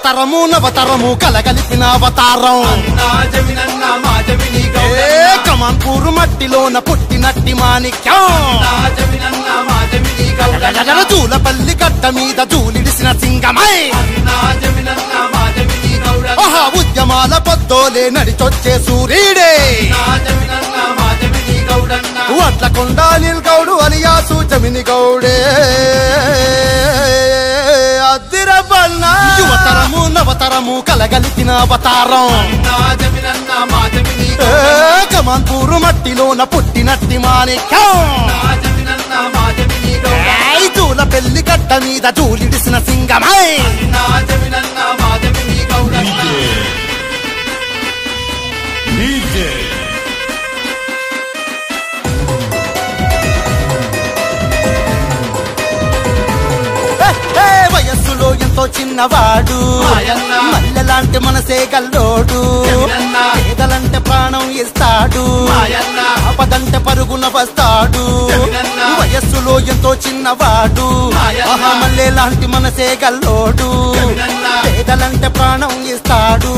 యువతరము నవతరము కలగలిపిన అవతారం కమాన్పూరు మట్టిలోన పుట్టినట్టి మాణిక్యం జూలపల్లి గడ్డ మీద జూలిడిసిన సింగమై ఉద్యమాల పొద్దోలే నడిచొచ్చే సూర్యుడే వడ్ల కొండాలిల్ గౌడు అలియాసు జమిని గౌడే యువతరము నవతరము కలగలిపిన అవతారం కమాన్పూరు మట్టిలోన పుట్టినట్టి మాణిక్యం జూల పెళ్లి గడ్డ మీద జూలిడిసిన సింగమై వయస్సులో ఎంతో చిన్నవాడు మల్లెలాంటి మనసే గల్లోడు పేదలంటే ప్రాణం ఇస్తాడు ఆపదంటే పరుగున వస్తాడు వయస్సులో ఎంతో చిన్నవాడు మల్లెలాంటి మనసే గల్లోడు పేదలంటే ప్రాణం ఇస్తాడు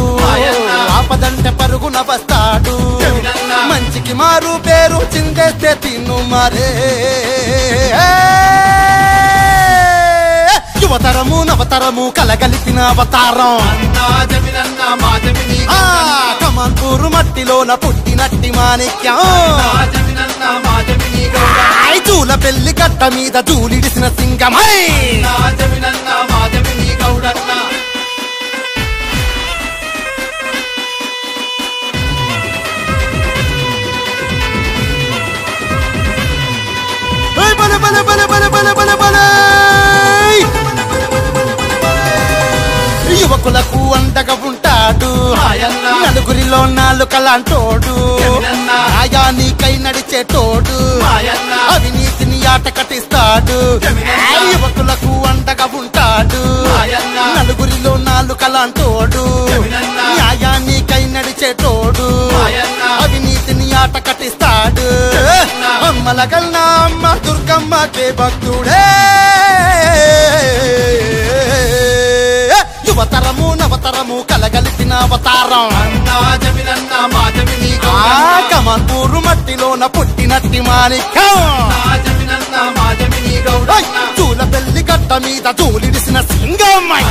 ఆపదంటే పరుగున వస్తాడు మంచికి మారు పేరు చిందేస్తే తిన్ను మరే యువతరము నవతరము కలగలిపిన అవతారం కమాన్పూరు మట్టిలోన పుట్టినట్టి మాణిక్యం జూల పెళ్లి గడ్డ మీద జూలిడిసిన సింగమై బల బల బల బల బల బల బల యువకులకు అండగా ఉంటాడు నలుగురిలో నాలుకలాంటోడు న్యాయానికై నడిచేటోడు అవినీతిని ఆట కట్టిస్తాడు యువకులకు అండగా ఉంటాడు నలుగురిలో నాలుకలాంటోడు న్యాయానికై నడిచేటోడు అవినీతిని ఆట కట్టిస్తాడు అమ్మలగల్నా అమ్మ దుర్గమ్మకే భక్తుడే యువతరము నవతరము కలగలిపిన అవతారం కమాన్పూరు మట్టిలోన పుట్టినట్టి మాణిక్యం జూల పెళ్లి గడ్డ మీద జూలిడిసిన సింగమై